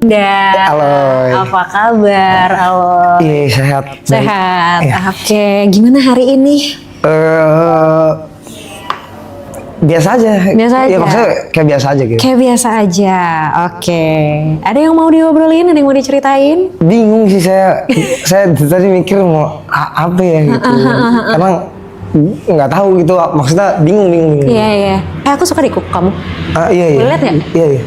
Halo. Apa kabar? Halo. Iya, sehat. Sehat. Iya. Oke, gimana hari ini? Biasa aja. Biasa aja. Ya maksudnya kayak biasa aja gitu. Kayak biasa aja. Oke. Ada yang mau diobrolin? Ada yang mau diceritain? Bingung sih saya tadi mikir mau apa ya gitu. Emang nggak tahu gitu. Maksudnya bingung. Iya, iya. Aku suka di kamu. Iya. Boleh lihat nggak? Iya.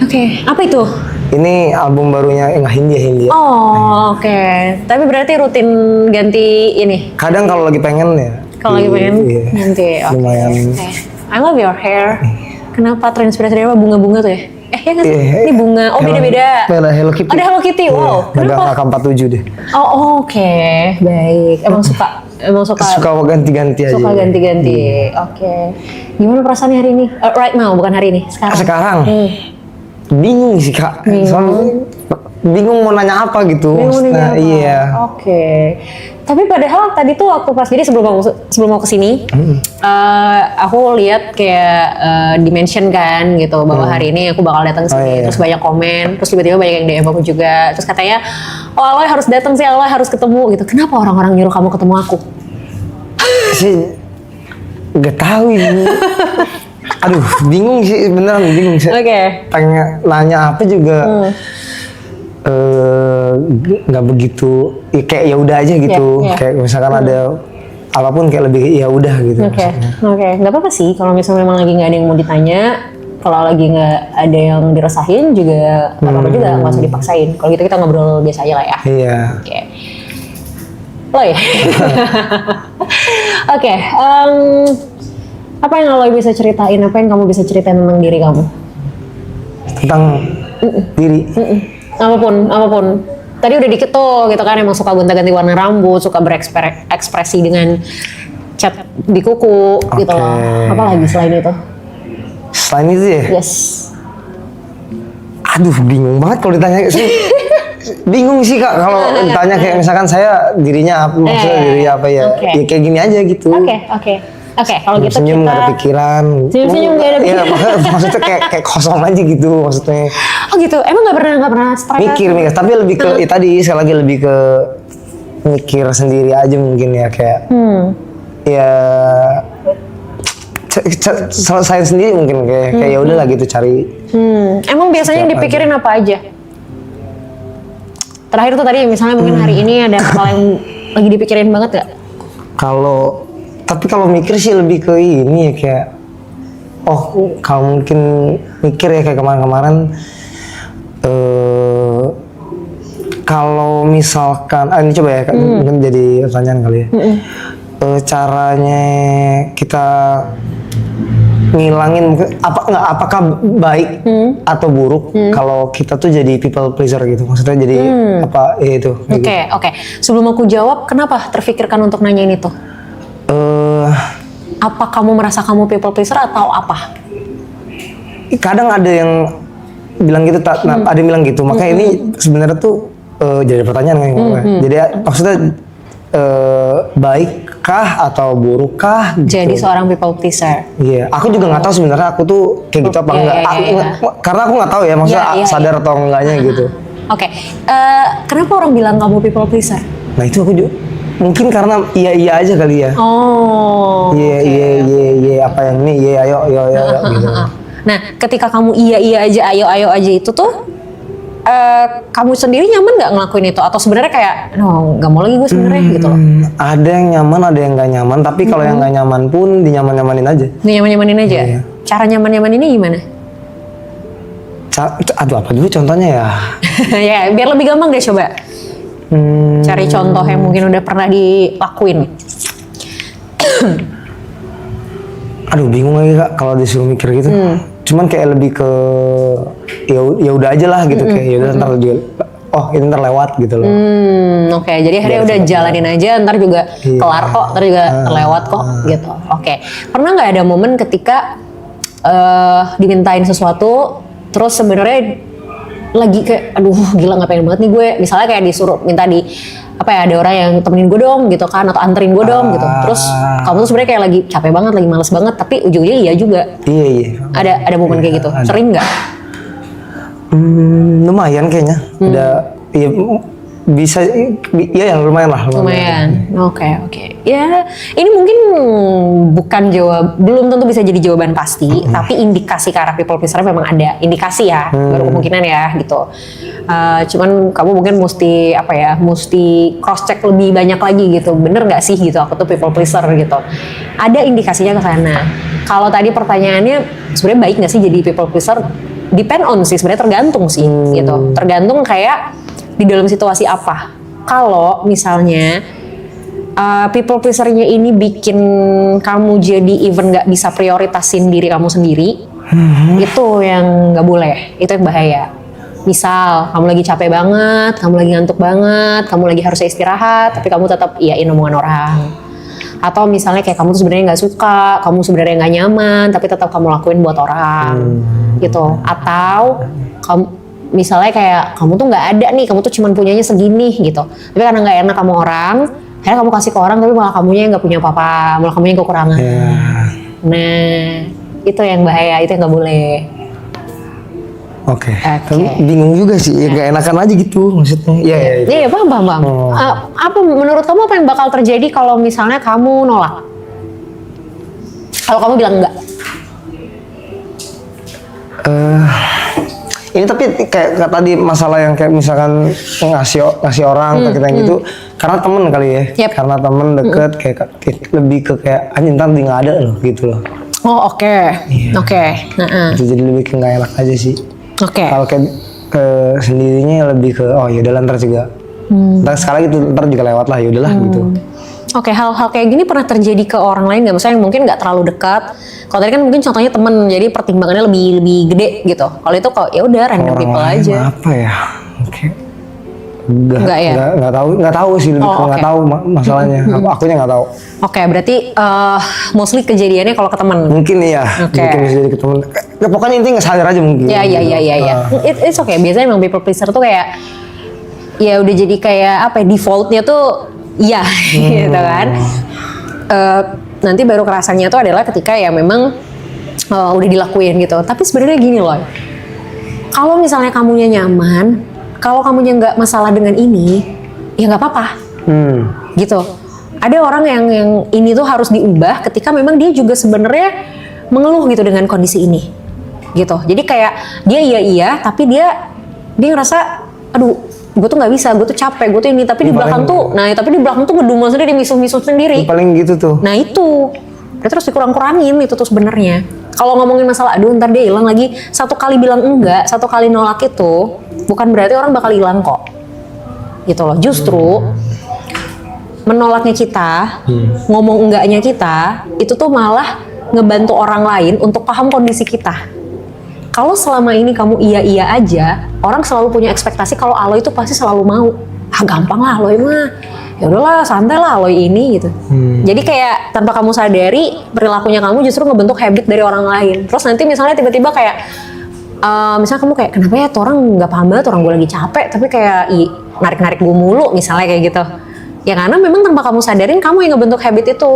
Oke. Apa itu? Ini album barunya Hindia. Oh, oke. Tapi berarti rutin ganti ini? Kadang kalau lagi pengen ya. Kalau lagi pengen iya. ganti. Oke. Lumayan. Oke. I love your hair. Kenapa terinspirasi dari apa? Bunga-bunga tuh ya? Ya nggak sih? Ini bunga. Oh, beda-beda. Hello Kitty. Oh, ada Hello Kitty. Wow. Megang Kenapa? AK-47 deh. Oh, oke. Baik. Emang suka Suka ganti-ganti aja. suka ganti-ganti. Oke. Gimana perasaannya hari ini? Right now, bukan hari ini. Sekarang. Sekarang bingung sih kak. Soalnya bingung mau nanya apa gitu. Bingung nih Nah, apa? iya. Oke. Tapi padahal tadi tuh waktu pas jadi sebelum mau kesini, aku lihat kayak dimention kan gitu bahwa hari ini aku bakal datang sini. iya. Terus banyak komen, terus tiba-tiba banyak yang DM aku juga. Terus katanya, oh Aloy harus datang sih, Aloy harus ketemu gitu. Kenapa orang-orang nyuruh kamu ketemu aku? Sih nggak tahu ini. Aduh, bingung sih, beneran bingung sih. Oke. Pengen nanya apa juga. Nggak begitu ya, kayak ya udah aja gitu. Iya. Kayak misalkan ada apapun kayak lebih ya udah gitu. Oke, maksudnya. oke, nggak apa-apa sih kalau misalnya memang lagi nggak ada yang mau ditanya, kalau lagi nggak ada yang dirasain juga nggak apa-apa juga, nggak usah dipaksain. Kalau gitu kita ngobrol biasa aja lah ya. Iya. Oke. Loy. Oke, apa yang Aloy bisa ceritain? Apa yang kamu bisa ceritain tentang diri kamu? Tentang diri. Apapun. Tadi udah dikit tuh gitu kan, emang suka gonta-ganti warna rambut, suka berekspresi dengan cat di kuku gitu loh. Apa lagi selain itu? Selain itu ya. Yes. Aduh, bingung banget kalau ditanya. Bingung sih kak kalau ditanya kayak misalkan saya dirinya apa, maksudnya diri apa ya. Oke. Ya kayak gini aja gitu. Oke, kalau gitu Senyum kita nggak ada pikiran. Senyum nggak ada pikiran. Iya, maksudnya kayak kosong aja gitu maksudnya. Oh gitu, emang nggak pernah stres? Mikir, tapi lebih ke ya tadi sekali lagi lebih ke mikir sendiri aja mungkin ya kayak. Ya selesai sendiri mungkin kayak ya udahlah gitu cari. Emang biasanya yang dipikirin apa aja? Terakhir tuh tadi misalnya mungkin hari ini ada hal yang lagi dipikirin banget gak? Tapi kalau mikir sih lebih ke ini ya kayak kalau mungkin mikir ya kayak kemarin-kemarin kalau misalkan ini coba ya mungkin jadi pertanyaan kali ya. Caranya kita ngilangin mungkin apakah baik atau buruk kalau kita tuh jadi people pleaser gitu, maksudnya jadi apa ya itu. Oke. Sebelum aku jawab, kenapa terfikirkan untuk nanya ini tuh? Apa kamu merasa kamu people pleaser atau apa? Kadang ada yang bilang gitu, ada yang bilang gitu. Makanya ini sebenarnya tuh jadi pertanyaan kan. Jadi maksudnya baikkah atau burukkah? Gitu. Jadi seorang people pleaser. Iya, aku juga nggak tahu sebenarnya aku tuh kayak gitu apa enggak. Karena aku nggak tahu ya, maksudnya sadar atau enggaknya gitu. Oke. Kenapa orang bilang kamu people pleaser? Nah itu aku juga mungkin karena iya aja kali ya. Oh. Iya apa yang ini ayo gitu. Nah, ketika kamu iya aja, ayo aja itu tuh kamu sendiri nyaman nggak ngelakuin itu? Atau sebenarnya kayak, nggak mau lagi gue sebenarnya gitu loh? Ada yang nyaman, ada yang nggak nyaman. Tapi kalau yang nggak nyaman pun dinyaman-nyamanin aja. Dinyaman-nyamanin aja? Iya. Cara nyaman-nyamaninnya gimana? Aduh apa dulu contohnya ya? Ya, biar lebih gampang deh coba. Cari contoh yang mungkin udah pernah dilakuin. Aduh bingung lagi kak kalau disuruh mikir gitu. Cuman kayak lebih ke ya udah aja lah gitu kayak ya udah ntar juga ini ntar lewat gitu loh. Oke, jadi akhirnya udah jalanin aja, ntar juga kelar kok, ntar juga terlewat kok gitu. Oke. Pernah nggak ada momen ketika dimintain sesuatu terus sebenarnya lagi kayak aduh gila nggak pengen banget nih gue, misalnya kayak disuruh minta ada orang yang temenin gue dong gitu kan, atau anterin gue dong gitu, terus kamu tuh sebenarnya kayak lagi capek banget, lagi males banget, tapi ujung-ujungnya iya juga. Iya. Ada momen kayak gitu, sering nggak? Lumayan kayaknya. Udah ya bisa ya yang lumayan lah. Lumayan. Oke. Ya, ini mungkin bukan belum tentu bisa jadi jawaban pasti, tapi indikasi ke arah people pleaser memang ada. Indikasi ya, baru kemungkinan ya gitu. Cuman kamu mungkin mesti cross check lebih banyak lagi gitu. Bener nggak sih gitu aku tuh people pleaser gitu. Ada indikasinya ke sana. Kalau tadi pertanyaannya sebenarnya baik nggak sih jadi people pleaser? Depend on sih, sebenarnya tergantung sih gitu. Tergantung kayak di dalam situasi apa. Kalau misalnya people pleaser-nya ini bikin kamu jadi even nggak bisa prioritasin diri kamu sendiri, itu yang nggak boleh, itu yang bahaya. Misal kamu lagi capek banget, kamu lagi ngantuk banget, kamu lagi harusnya istirahat, tapi kamu tetap iyain omongan orang. Atau misalnya kayak kamu tuh sebenarnya nggak suka, kamu sebenarnya nggak nyaman, tapi tetap kamu lakuin buat orang, gitu. Atau kamu misalnya kayak kamu tuh nggak ada nih, kamu tuh cuman punyanya segini gitu. Tapi karena nggak enak sama orang, akhirnya kamu kasih ke orang, tapi malah kamunya nggak punya apa-apa, malah kamunya kekurangan. Nah, itu yang bahaya, itu yang nggak boleh. Oke. Tapi bingung juga sih, ya nggak enakan aja gitu maksudnya. Iya. Iya, paham. Apa menurut kamu apa yang bakal terjadi kalau misalnya kamu nolak? Kalau kamu bilang enggak? Ini tapi kayak tadi masalah yang kayak misalkan ngasih orang atau kita gitu, karena temen kali ya. Yep. Karena temen deket kayak lebih ke kayak anjing ntar dia nggak ada loh gitu loh. Oh oke. Itu jadi lebih ke nggak enak aja sih. Kalau kayak sendirinya lebih ke ya udahlah ntar juga. Ntar sekali gitu ntar juga lewat lah, ya udahlah gitu. Oke, hal-hal kayak gini pernah terjadi ke orang lain nggak? Maksudnya yang mungkin nggak terlalu dekat. Kalau tadi kan mungkin contohnya temen, jadi pertimbangannya lebih gede gitu. Kalau itu kok ya udah random orang people lain aja. Apa ya? Oke. Nggak tahu sih, lebih ke nggak tahu masalahnya. Akunya nggak tahu. Oke, berarti mostly kejadiannya kalau ke teman. Mungkin iya. Mungkin bisa jadi ke teman. Ya, pokoknya intinya nggak sadar aja mungkin. Iya. It's okay. Biasanya emang people pleaser tuh kayak ya udah jadi kayak apa ya, defaultnya tuh iya gitu kan. Nanti baru kerasanya tuh adalah ketika ya memang udah dilakuin gitu. Tapi sebenarnya gini loh, kalau misalnya kamunya nyaman, kalau kamunya nggak masalah dengan ini, ya nggak apa-apa. Gitu. Ada orang yang ini tuh harus diubah ketika memang dia juga sebenarnya mengeluh gitu dengan kondisi ini, gitu. Jadi kayak dia iya, tapi dia ngerasa, aduh, gue tuh nggak bisa, gue tuh capek, gue tuh ini, tapi di belakang tuh ngedumel sendiri, misuh-misuh sendiri. Paling gitu tuh. Nah itu, dia terus dikurang-kurangin itu tuh sebenarnya. Kalau ngomongin masalah, aduh ntar dia hilang lagi, satu kali bilang enggak, satu kali nolak itu, bukan berarti orang bakal hilang kok. Gitu loh, justru menolaknya kita, ngomong enggaknya kita, itu tuh malah ngebantu orang lain untuk paham kondisi kita. Kalau selama ini kamu iya aja, orang selalu punya ekspektasi kalau Aloy itu pasti selalu mau. Gampang lah Aloy mah. Ya udahlah, santai lah Aloy ini gitu. Jadi kayak tanpa kamu sadari, perilakunya kamu justru ngebentuk habit dari orang lain. Terus nanti misalnya tiba-tiba kayak misalnya kamu kayak, kenapa ya tuh orang nggak paham banget, orang gue lagi capek, tapi kayak narik-narik gue mulu misalnya kayak gitu. Ya karena memang tanpa kamu sadarin, kamu yang ngebentuk habit itu.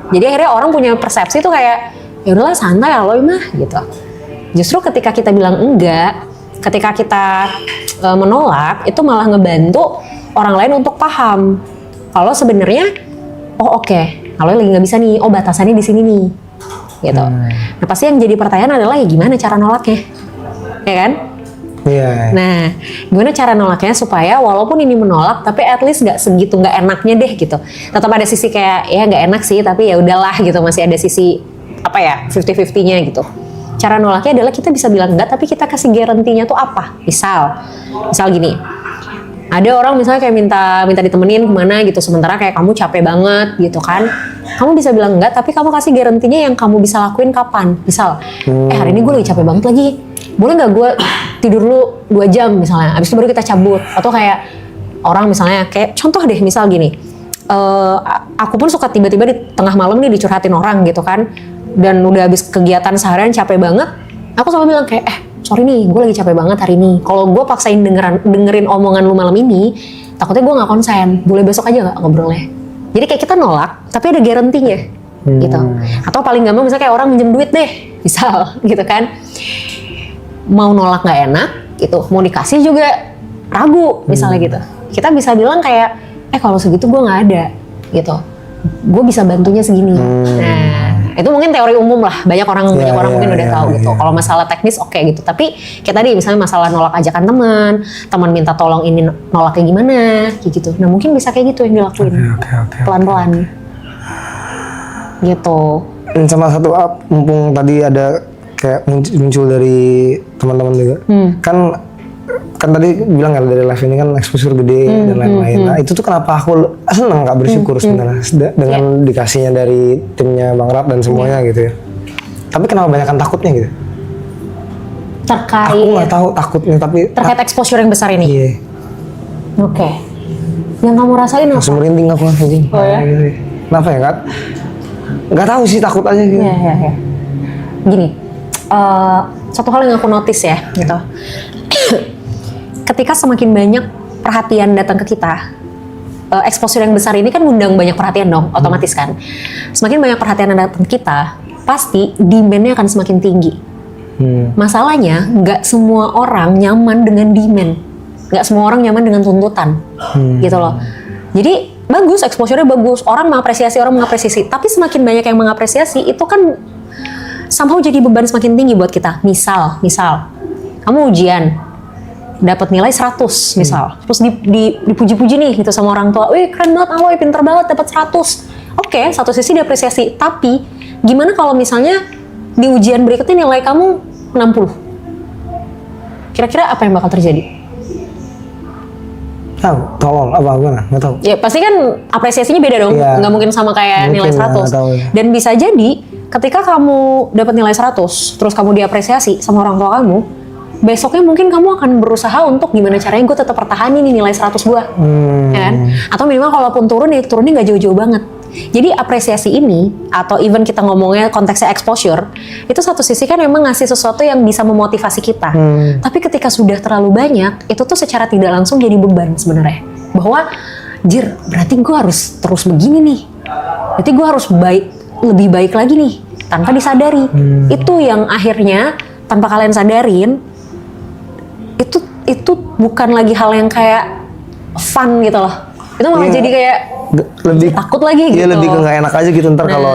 Jadi akhirnya orang punya persepsi tuh kayak, ya udahlah santai Aloy mah gitu. Justru ketika kita bilang enggak, ketika kita menolak, itu malah ngebantu orang lain untuk paham kalau sebenarnya, oke, Aloy lagi nggak bisa nih, batasannya di sini nih, gitu. Nah pasti yang jadi pertanyaan adalah ya gimana cara nolaknya, ya kan? Iya. Nah, gimana cara nolaknya supaya walaupun ini menolak, tapi at least nggak segitu nggak enaknya deh gitu. Tetap ada sisi kayak ya nggak enak sih, tapi ya udahlah gitu, masih ada sisi apa ya 50-50-nya gitu. Cara nolaknya adalah kita bisa bilang enggak, tapi kita kasih garantinya tuh apa? Misal gini, ada orang misalnya kayak minta ditemenin kemana gitu, sementara kayak kamu capek banget gitu kan, kamu bisa bilang enggak, tapi kamu kasih garantinya yang kamu bisa lakuin kapan. Misal, hari ini gue lagi capek banget lagi, boleh nggak gue tidur dulu 2 jam misalnya, abis itu baru kita cabut. Atau kayak orang misalnya kayak contoh deh, misal gini, aku pun suka tiba-tiba di tengah malam nih dicurhatin orang gitu kan, dan udah habis kegiatan seharian capek banget, aku selalu bilang kayak, sorry nih, gue lagi capek banget hari ini. Kalau gue paksain dengerin omongan lu malam ini, takutnya gue nggak konsen. Boleh besok aja nggak ngobrolnya? Jadi kayak kita nolak, tapi ada garantinya, gitu. Atau paling gampang misalnya kayak orang minjem duit deh, misal, gitu kan. Mau nolak nggak enak, gitu. Mau dikasih juga ragu misalnya gitu. Kita bisa bilang kayak, kalau segitu gue nggak ada gitu. Gue bisa bantunya segini. Nah, itu mungkin teori umum lah. Banyak orang mungkin udah tahu gitu. Kalau masalah teknis oke gitu. Tapi kayak tadi misalnya masalah nolak ajakan teman minta tolong ini nolak kayak gimana, kayak gitu. Nah mungkin bisa kayak gitu yang dilakuin pelan-pelan. Gitu. Dan sama satu mumpung tadi ada kayak muncul dari teman-teman juga. Kan tadi bilang kan dari live ini kan exposure gede dan lain-lain. Nah itu tuh kenapa aku seneng Kak, bersyukur sebenarnya dengan dikasihnya dari timnya Bang Rap dan semuanya gitu ya. Tapi kenapa banyakan takutnya gitu? Terkait. Aku nggak tahu takutnya tapi terkait exposure yang besar ini. Iya. Oke. Yang kamu rasain apa? Langsung merinding aku anjing. Oh ya? Gitu. Kenapa ya Kak? Nggak tahu sih, takut aja gitu. Iya. Gini, satu hal yang aku notice ya, gitu. Ketika semakin banyak perhatian datang ke kita, exposure yang besar ini kan ngundang banyak perhatian dong, otomatis kan. Semakin banyak perhatian yang datang ke kita, pasti demand-nya akan semakin tinggi. Masalahnya, nggak semua orang nyaman dengan demand. Nggak semua orang nyaman dengan tuntutan, gitu loh. Jadi, bagus, exposure-nya bagus. Orang mengapresiasi. Tapi semakin banyak yang mengapresiasi, itu kan somehow jadi beban semakin tinggi buat kita. Misal, kamu ujian, dapat nilai 100 misal, terus dipuji-puji nih gitu sama orang tua, wih keren banget Aloy, pinter banget dapat 100. Oke, satu sisi diapresiasi, tapi gimana kalau misalnya di ujian berikutnya nilai kamu 60? Kira-kira apa yang bakal terjadi? Tolong apa gimana? Nggak tahu. Ya pasti kan apresiasinya beda dong, nggak mungkin sama kayak nilai 100. Dan bisa jadi ketika kamu dapat nilai 100, terus kamu diapresiasi sama orang tua kamu, besoknya mungkin kamu akan berusaha untuk gimana caranya gue tetap pertahanin nih nilai 100 gue, ya kan? Atau minimal kalaupun turunnya nggak jauh-jauh banget. Jadi apresiasi ini, atau even kita ngomongnya konteksnya exposure, itu satu sisi kan memang ngasih sesuatu yang bisa memotivasi kita. Tapi ketika sudah terlalu banyak, itu tuh secara tidak langsung jadi beban sebenarnya. Bahwa, berarti gue harus terus begini nih. Berarti gue harus lebih baik lagi nih, tanpa disadari. Itu yang akhirnya, tanpa kalian sadarin, itu bukan lagi hal yang kayak fun gitu loh. Itu malah jadi kayak lebih takut lagi gitu. Iya, lebih ke nggak enak aja gitu ntar kalau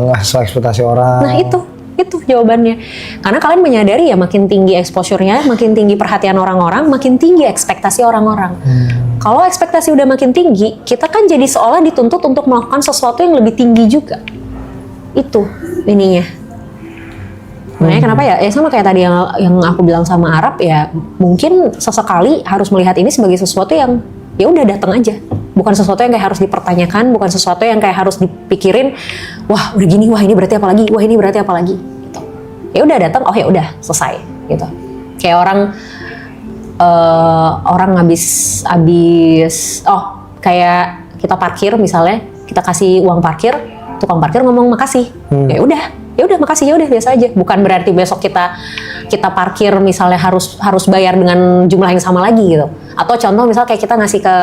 nggak sesuai ekspektasi orang. Nah itu jawabannya. Karena kalian menyadari ya makin tinggi exposure-nya, makin tinggi perhatian orang-orang, makin tinggi ekspektasi orang-orang. Kalau ekspektasi udah makin tinggi, kita kan jadi seolah dituntut untuk melakukan sesuatu yang lebih tinggi juga. Itu ininya. Makanya kenapa ya sama kayak tadi yang aku bilang sama Arab ya, mungkin sesekali harus melihat ini sebagai sesuatu yang ya udah datang aja, bukan sesuatu yang kayak harus dipertanyakan, bukan sesuatu yang kayak harus dipikirin, wah udah gini, wah ini berarti apa lagi, wah ini berarti apa lagi, gitu. Ya udah datang, oh ya udah selesai, gitu. Kayak orang habis kayak kita parkir misalnya, kita kasih uang parkir, tukang parkir ngomong makasih, ya udah makasih, ya udah biasa aja. Bukan berarti besok kita parkir misalnya harus bayar dengan jumlah yang sama lagi gitu. Atau contoh misal kayak kita ngasih ke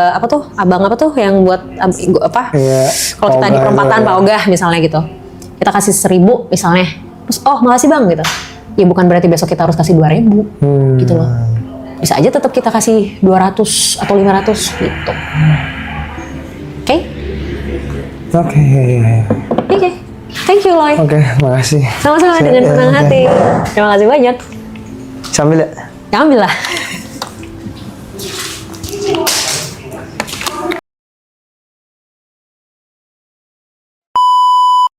abang yang buat kalau kita di perempatan Pak Ogah misalnya gitu, kita kasih 1.000 misalnya, terus makasih bang gitu. Ya bukan berarti besok kita harus kasih 2.000 gitu loh. Bisa aja tetap kita kasih 200 atau 500 gitu. Oke? Oke. Thank you, Loy. Oke, makasih. Sama-sama dengan senang hati. Terima kasih banyak. Sambil ya? Ambil lah.